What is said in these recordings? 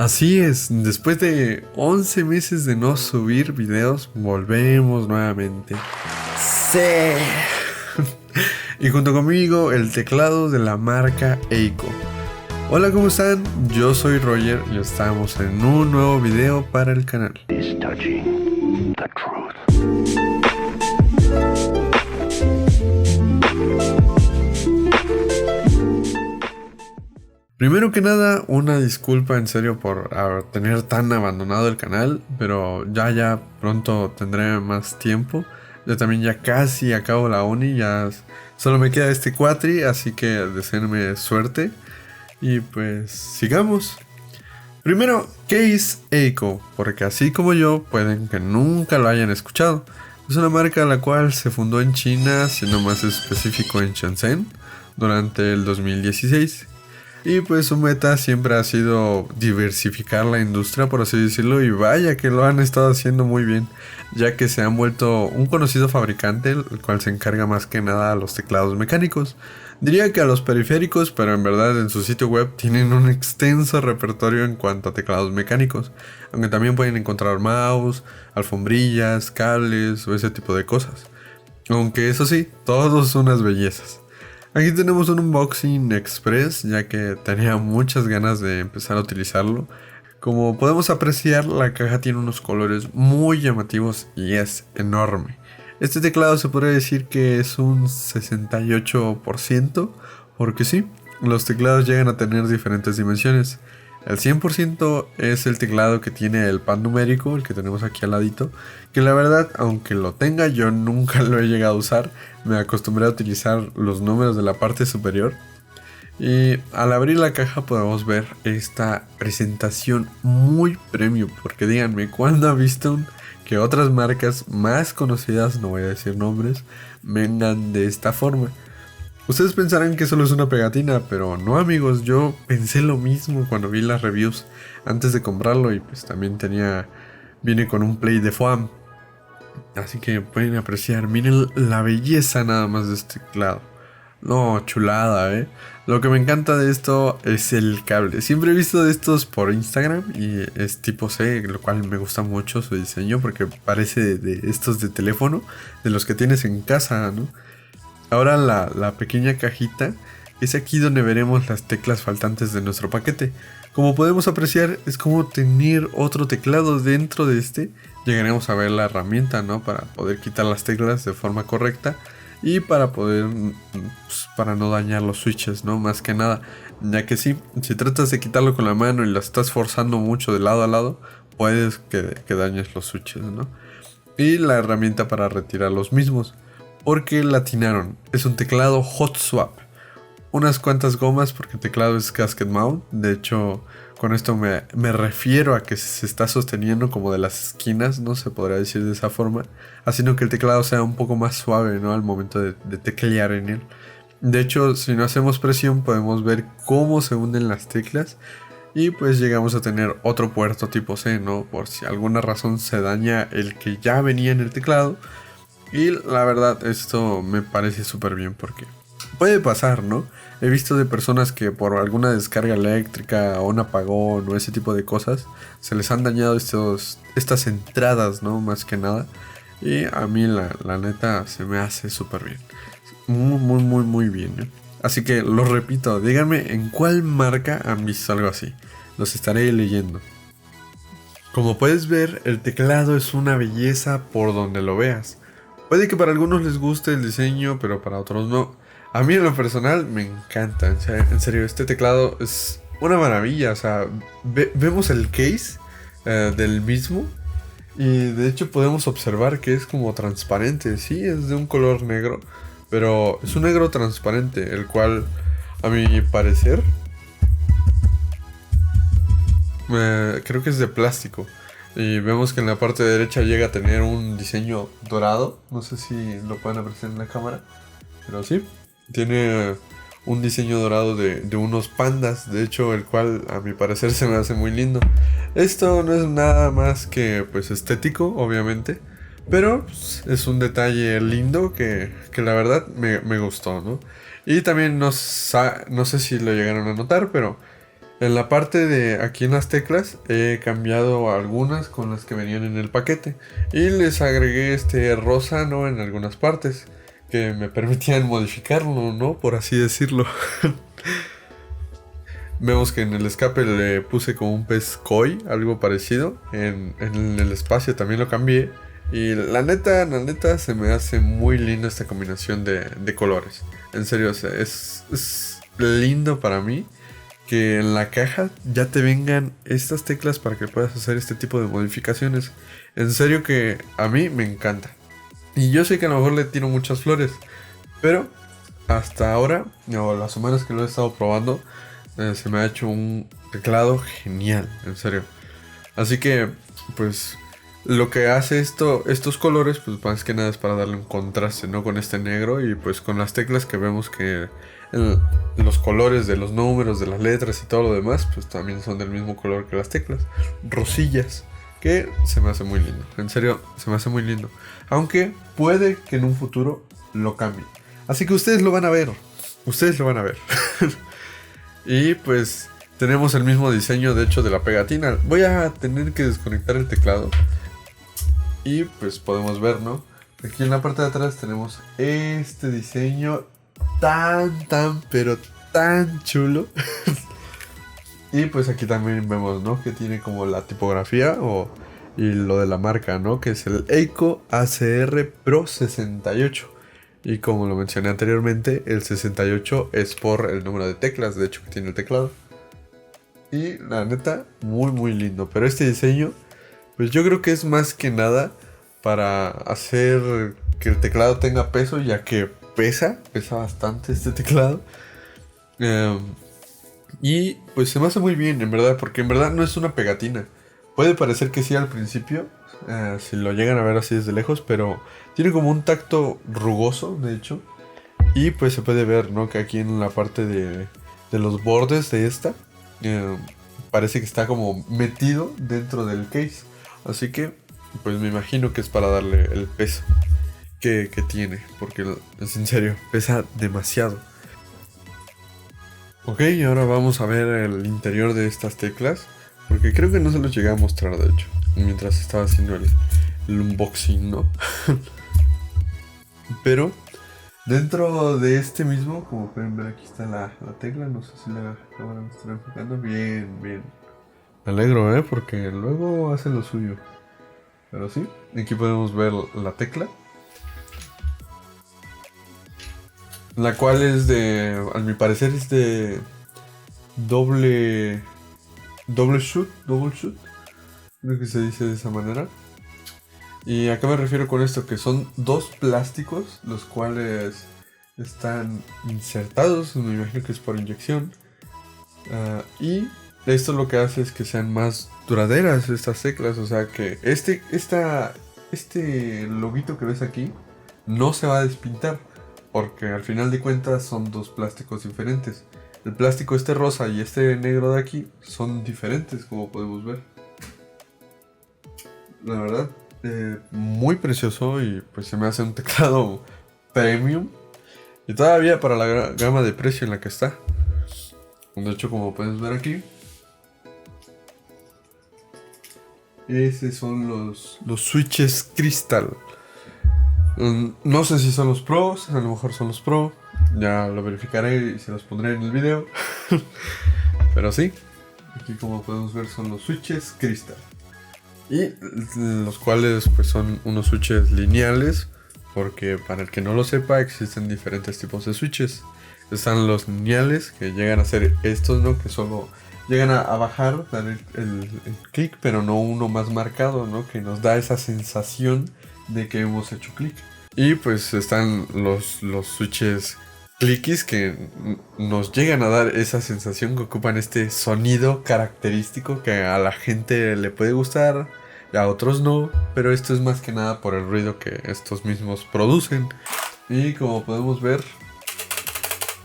Así es, después de 11 meses de no subir videos, volvemos nuevamente. Sí. Y junto conmigo, el teclado de la marca Eiko. Hola, ¿cómo están? Yo soy Roger y estamos en un nuevo video para el canal. Primero que nada, una disculpa en serio por tener tan abandonado el canal, pero ya pronto tendré más tiempo. Yo también ya casi acabo la uni, ya solo me queda este cuatri, así que deseenme suerte. Y pues sigamos. Primero, ¿qué es Eiko? Porque así como yo, pueden que nunca lo hayan escuchado. Es una marca la cual se fundó en China, siendo más específico en Shenzhen, durante el 2016. Y pues su meta siempre ha sido diversificar la industria, por así decirlo, y vaya que lo han estado haciendo muy bien, ya que se han vuelto un conocido fabricante, el cual se encarga más que nada a los teclados mecánicos. Diría que a los periféricos, pero en verdad en su sitio web tienen un extenso repertorio en cuanto a teclados mecánicos, aunque también pueden encontrar mouse, alfombrillas, cables o ese tipo de cosas. Aunque eso sí, todos son unas bellezas. Aquí tenemos un unboxing express, ya que tenía muchas ganas de empezar a utilizarlo. Como podemos apreciar, la caja tiene unos colores muy llamativos y es enorme. Este teclado se podría decir que es un 68%, porque sí, los teclados llegan a tener diferentes dimensiones. El 100% es el teclado que tiene el pad numérico, el que tenemos aquí al ladito, que la verdad, aunque lo tenga, yo nunca lo he llegado a usar. Me acostumbré a utilizar los números de la parte superior. Y al abrir la caja podemos ver esta presentación muy premium, porque díganme, ¿cuándo ha visto que otras marcas más conocidas, no voy a decir nombres, vengan de esta forma? Ustedes pensarán que solo es una pegatina, pero no, amigos, yo pensé lo mismo cuando vi las reviews antes de comprarlo, y pues también viene con un play de foam. Así que pueden apreciar, miren la belleza nada más de este teclado. No, chulada, Lo que me encanta de esto es el cable. Siempre he visto de estos por Instagram y es tipo C, lo cual me gusta mucho su diseño porque parece de estos de teléfono, de los que tienes en casa, ¿no? Ahora la pequeña cajita es aquí donde veremos las teclas faltantes de nuestro paquete. Como podemos apreciar, es como tener otro teclado dentro de este. Llegaremos a ver la herramienta, ¿no? Para poder quitar las teclas de forma correcta y para poder, pues, para no dañar los switches, ¿no? Más que nada, ya que sí, si tratas de quitarlo con la mano y la estás forzando mucho de lado a lado, puedes que dañes los switches, ¿no? Y la herramienta para retirar los mismos. Porque latinaron, es un teclado hot swap. Unas cuantas gomas porque el teclado es gasket mount. De hecho, con esto me refiero a que se está sosteniendo como de las esquinas, no se podría decir de esa forma, haciendo que el teclado sea un poco más suave, ¿no? Al momento de teclear en él. De hecho, si no hacemos presión podemos ver cómo se hunden las teclas. Y pues llegamos a tener otro puerto tipo C, ¿no? Por si alguna razón se daña el que ya venía en el teclado. Y la verdad, esto me parece súper bien porque puede pasar, ¿no? He visto de personas que por alguna descarga eléctrica o un apagón o ese tipo de cosas se les han dañado estas entradas, ¿no? Más que nada. Y a mí la neta se me hace súper bien. Muy bien, ¿eh? Así que lo repito, díganme en cuál marca han visto algo así. Los estaré leyendo. Como puedes ver, el teclado es una belleza por donde lo veas. Puede que para algunos les guste el diseño, pero para otros no. A mí en lo personal me encanta, en serio, este teclado es una maravilla. O sea, vemos el case del mismo y de hecho podemos observar que es como transparente. Sí, es de un color negro, pero es un negro transparente, el cual a mi parecer creo que es de plástico. Y vemos que en la parte derecha llega a tener un diseño dorado. No sé si lo pueden apreciar en la cámara, pero sí, tiene un diseño dorado de unos pandas. De hecho, el cual a mi parecer se me hace muy lindo. Esto no es nada más que pues estético, obviamente, pero pues, es un detalle lindo que la verdad me gustó, ¿no? Y también no sé si lo llegaron a notar, pero En la parte de aquí en las teclas he cambiado algunas con las que venían en el paquete y les agregué este rosa, ¿no? En algunas partes que me permitían modificarlo, ¿no? Por así decirlo. Vemos que en el escape le puse como un pez koi, algo parecido. En el espacio también lo cambié. Y la neta se me hace muy linda esta combinación de colores. En serio, o sea, es lindo para mí que en la caja ya te vengan estas teclas para que puedas hacer este tipo de modificaciones. En serio que a mí me encanta. Y yo sé que a lo mejor le tiro muchas flores, pero hasta ahora, o las semanas que lo he estado probando, se me ha hecho un teclado genial, en serio. Así que, pues, lo que hace estos colores, pues más que nada es para darle un contraste, ¿no? Con este negro y pues con las teclas que vemos que los colores de los números, de las letras y todo lo demás, pues también son del mismo color que las teclas. Rosillas, que se me hace muy lindo. En serio, se me hace muy lindo. Aunque puede que en un futuro lo cambie. Así que ustedes lo van a ver. Ustedes lo van a ver. Y pues tenemos el mismo diseño, de hecho, de la pegatina. Voy a tener que desconectar el teclado. Y pues podemos ver, ¿no? Aquí en la parte de atrás tenemos este diseño pero tan chulo. Y pues aquí también vemos, ¿no? Que tiene como la tipografía y lo de la marca, ¿no? Que es el Eico ACR Pro 68. Y como lo mencioné anteriormente, el 68 es por el número de teclas, de hecho, que tiene el teclado. Y la neta, muy lindo. Pero este diseño, pues yo creo que es más que nada para hacer que el teclado tenga peso, ya que pesa bastante este teclado. Y pues se me hace muy bien, en verdad, porque en verdad no es una pegatina. Puede parecer que sí al principio, si lo llegan a ver así desde lejos, pero tiene como un tacto rugoso, de hecho. Y pues se puede ver, ¿no? Que aquí en la parte de los bordes de esta, parece que está como metido dentro del case. Así que, pues me imagino que es para darle el peso que tiene, porque es en serio, pesa demasiado. Ok, ahora vamos a ver el interior de estas teclas, porque creo que no se los llegué a mostrar, de hecho, mientras estaba haciendo el unboxing, ¿no? Pero dentro de este mismo, como pueden ver, aquí está la tecla. No sé si la cámara me está enfocando. Bien. Me alegro, porque luego hace lo suyo. Pero sí, aquí podemos ver la tecla, la cual es a mi parecer es de doble shoot, creo que se dice de esa manera. Y a qué me refiero con esto, que son dos plásticos los cuales están insertados, me imagino que es por inyección. Y esto lo que hace es que sean más duraderas estas teclas, o sea que este loguito que ves aquí no se va a despintar, porque al final de cuentas son dos plásticos diferentes. El plástico este rosa y este negro de aquí son diferentes, como podemos ver. La verdad, muy precioso y pues se me hace un teclado premium. Y todavía para la gama de precio en la que está. De hecho, como puedes ver aquí, esos son los switches Crystal. No sé si son los pros, a lo mejor son los pro. Ya lo verificaré y se los pondré en el video. Pero sí, aquí como podemos ver son los switches Crystal. Y los cuales pues son unos switches lineales, porque para el que no lo sepa existen diferentes tipos de switches. Están los lineales, que llegan a ser estos, ¿no? Que solo llegan a bajar, dar el clic, pero no uno más marcado, ¿no? Que nos da esa sensación de que hemos hecho clic. Y pues están los switches clickies, que nos llegan a dar esa sensación, que ocupan este sonido característico que a la gente le puede gustar, y a otros no, pero esto es más que nada por el ruido que estos mismos producen. Y como podemos ver,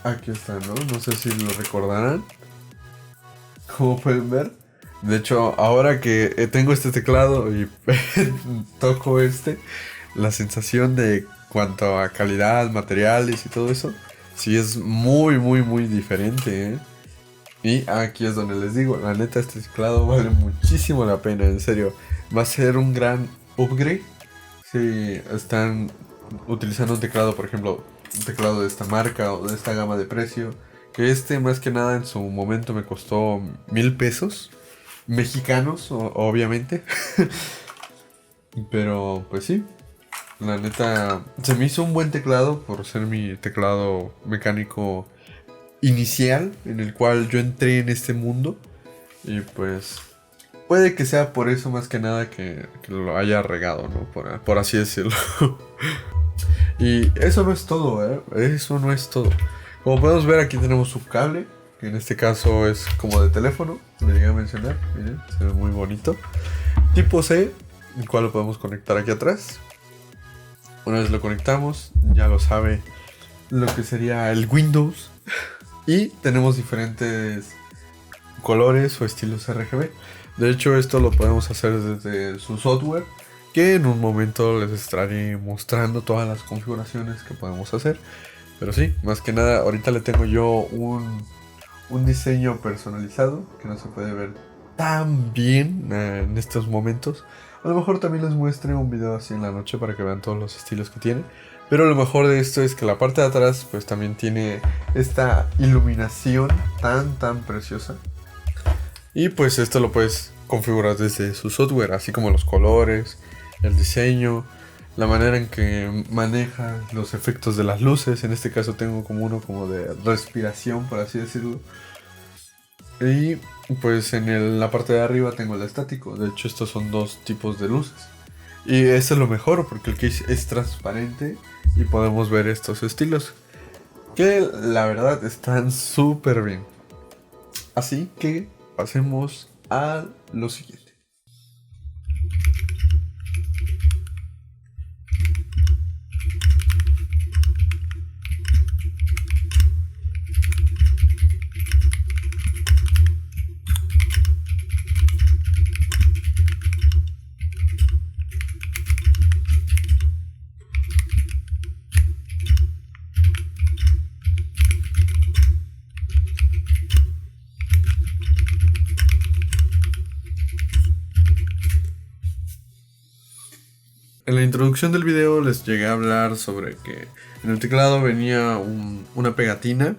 aquí está, ¿no? No sé si lo recordarán. Como pueden ver. De hecho, ahora que tengo este teclado y toco la sensación de cuanto a calidad, materiales y todo eso, sí es muy diferente, ¿eh? Y aquí es donde les digo, la neta este teclado vale muchísimo la pena, en serio. Va a ser un gran upgrade si están utilizando un teclado, por ejemplo, un teclado de esta marca o de esta gama de precio. Que más que nada en su momento me costó 1,000 pesos mexicanos, obviamente. Pero pues sí, la neta se me hizo un buen teclado por ser mi teclado mecánico inicial en el cual yo entré en este mundo. Y pues puede que sea por eso más que nada que lo haya regado, ¿no? Por así decirlo. Y eso no es todo, ¿eh? Eso no es todo. Como podemos ver, aquí tenemos su cable, que en este caso es como de teléfono, le llegué a mencionar, miren, se ve muy bonito. Tipo C, el cual lo podemos conectar aquí atrás. Una vez lo conectamos, ya lo sabe lo que sería el Windows. Y tenemos diferentes colores o estilos RGB. De hecho, esto lo podemos hacer desde su software, que en un momento les estaré mostrando todas las configuraciones que podemos hacer. Pero sí, más que nada, ahorita le tengo yo un diseño personalizado que no se puede ver tan bien en estos momentos. A lo mejor también les muestre un video así en la noche para que vean todos los estilos que tiene. Pero lo mejor de esto es que la parte de atrás pues también tiene esta iluminación tan preciosa. Y pues esto lo puedes configurar desde su software, así como los colores, el diseño, la manera en que maneja los efectos de las luces. En este caso tengo como uno como de respiración, por así decirlo. Y pues en la parte de arriba tengo el estático. De hecho estos son dos tipos de luces. Y eso es lo mejor porque el case es transparente y podemos ver estos estilos, que la verdad están súper bien. Así que pasemos a lo siguiente. En la introducción del video les llegué a hablar sobre que en el teclado venía una pegatina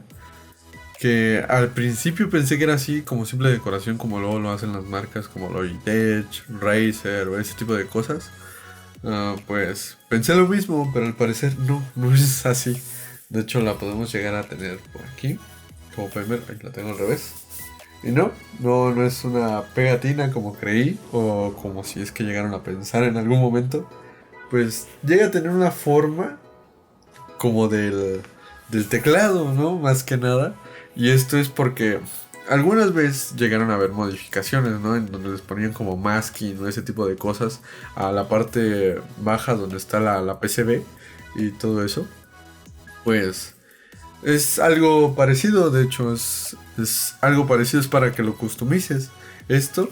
que al principio pensé que era así como simple decoración, como luego lo hacen las marcas como Logitech, Razer o ese tipo de cosas. Pues pensé lo mismo, pero al parecer no es así. De hecho la podemos llegar a tener por aquí. Como pueden ver, aquí la tengo al revés. Y no es una pegatina como creí o como si es que llegaron a pensar en algún momento. Pues llega a tener una forma como del teclado, ¿no? Más que nada. Y esto es porque algunas veces llegaron a haber modificaciones, ¿no? En donde les ponían como masking o ese tipo de cosas a la parte baja donde está la PCB y todo eso. Pues es algo parecido, de hecho es algo parecido, es para que lo customices. Esto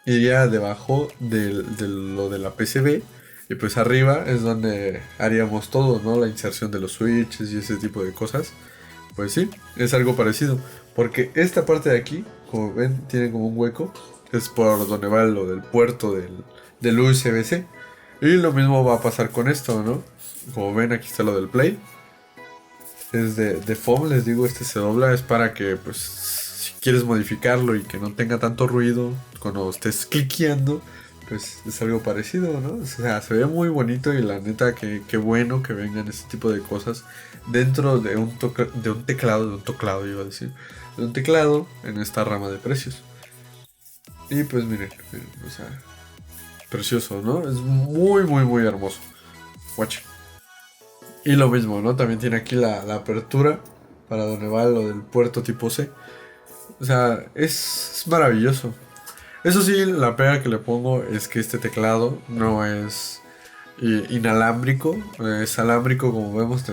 iría debajo de lo de la PCB. Y pues arriba es donde haríamos todo, ¿no? La inserción de los switches y ese tipo de cosas. Pues sí, es algo parecido. Porque esta parte de aquí, como ven, tiene como un hueco. Es por donde va lo del puerto del USB-C. Y lo mismo va a pasar con esto, ¿no? Como ven, aquí está lo del play. Es de foam, les digo, este se dobla. Es para que, pues, si quieres modificarlo y que no tenga tanto ruido cuando estés cliqueando, pues es algo parecido, ¿no? O sea, se ve muy bonito y la neta que bueno que vengan este tipo de cosas dentro de un teclado, iba a decir, de un teclado en esta rama de precios. Y pues miren, o sea, precioso, ¿no? Es muy hermoso. Watch. Y lo mismo, ¿no? También tiene aquí la apertura para donde va lo del puerto tipo C. O sea, es maravilloso. Eso sí, la pega que le pongo es que este teclado no es inalámbrico, es alámbrico como vemos,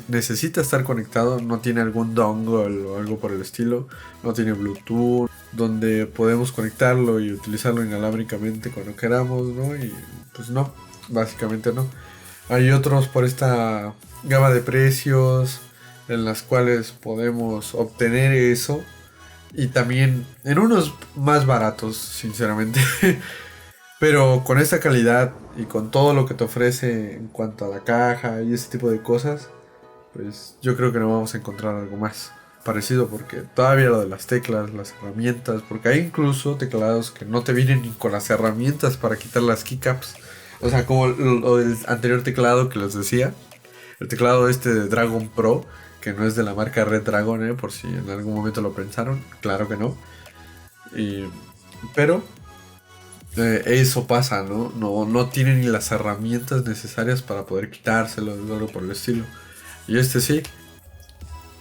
necesita estar conectado, no tiene algún dongle o algo por el estilo, no tiene Bluetooth, donde podemos conectarlo y utilizarlo inalámbricamente cuando queramos, ¿no? Y pues no, básicamente no. Hay otros por esta gama de precios en las cuales podemos obtener eso. Y también en unos más baratos, sinceramente. Pero con esta calidad y con todo lo que te ofrece en cuanto a la caja y ese tipo de cosas, pues yo creo que no vamos a encontrar algo más parecido, porque todavía lo de las teclas, las herramientas, porque hay incluso teclados que no te vienen ni con las herramientas para quitar las keycaps. O sea, como lo del anterior teclado que les decía, el teclado este de Dragon Pro, que no es de la marca Red Dragon, por si en algún momento lo pensaron, claro que no. Y, pero eso pasa, ¿no? No tiene ni las herramientas necesarias para poder quitárselo o algo por el estilo. Y este sí.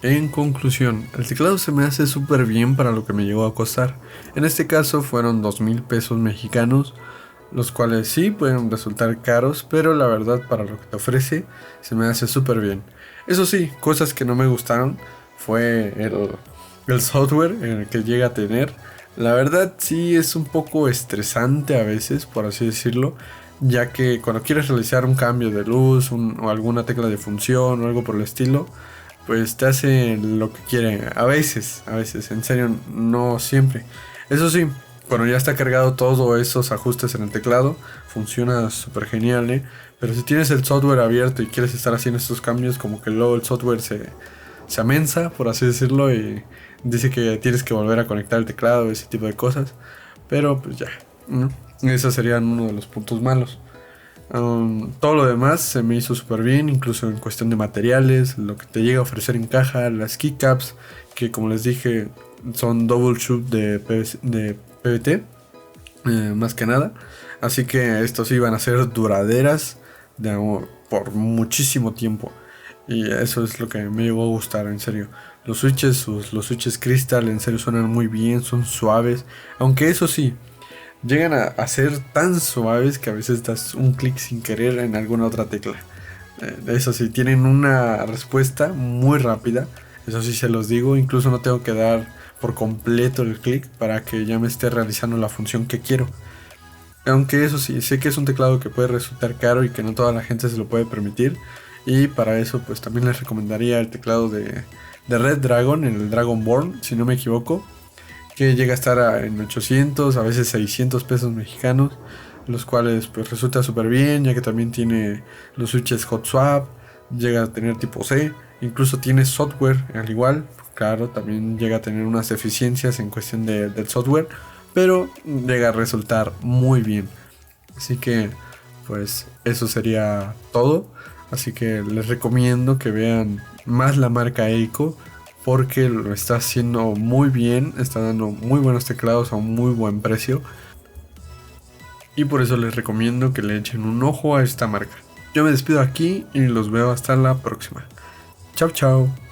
En conclusión, el teclado se me hace súper bien para lo que me llegó a costar. En este caso fueron 2,000 pesos mexicanos, los cuales sí pueden resultar caros, pero la verdad para lo que te ofrece se me hace súper bien. Eso sí, cosas que no me gustaron fue el software en el que llega a tener. La verdad sí es un poco estresante a veces, por así decirlo, ya que cuando quieres realizar un cambio de luz o alguna tecla de función o algo por el estilo, pues te hace lo que quiere. A veces, en serio, no siempre. Eso sí, cuando ya está cargado todos esos ajustes en el teclado, funciona súper genial, ¿eh? Pero si tienes el software abierto y quieres estar haciendo estos cambios, como que luego el software se amensa, por así decirlo, y dice que tienes que volver a conectar el teclado, ese tipo de cosas. Pero pues ya, ¿no? Esos serían uno de los puntos malos. Todo lo demás se me hizo súper bien, incluso en cuestión de materiales, lo que te llega a ofrecer en caja, las keycaps, que como les dije son double shoot de PVT, más que nada. Así que estos iban a ser duraderas por muchísimo tiempo. Y eso es lo que me llegó a gustar, en serio. Los switches Crystal en serio suenan muy bien, son suaves. Aunque eso sí, llegan a ser tan suaves que a veces das un clic sin querer en alguna otra tecla. Eso sí, tienen una respuesta muy rápida. Eso sí se los digo. Incluso no tengo que dar por completo el clic para que ya me esté realizando la función que quiero. Aunque eso sí, sé que es un teclado que puede resultar caro y que no toda la gente se lo puede permitir. Y para eso pues también les recomendaría el teclado de Red Dragon, el Dragonborn, si no me equivoco, que llega a estar en 800, a veces 600 pesos mexicanos, los cuales pues resulta súper bien, ya que también tiene los switches hot swap, llega a tener tipo C, incluso tiene software al igual, claro, también llega a tener unas eficiencias en cuestión del software, pero llega a resultar muy bien. Así que pues eso sería todo. Así que les recomiendo que vean más la marca Eiko, porque lo está haciendo muy bien, está dando muy buenos teclados a un muy buen precio. Y por eso les recomiendo que le echen un ojo a esta marca. Yo me despido aquí y los veo hasta la próxima. Chao, chao.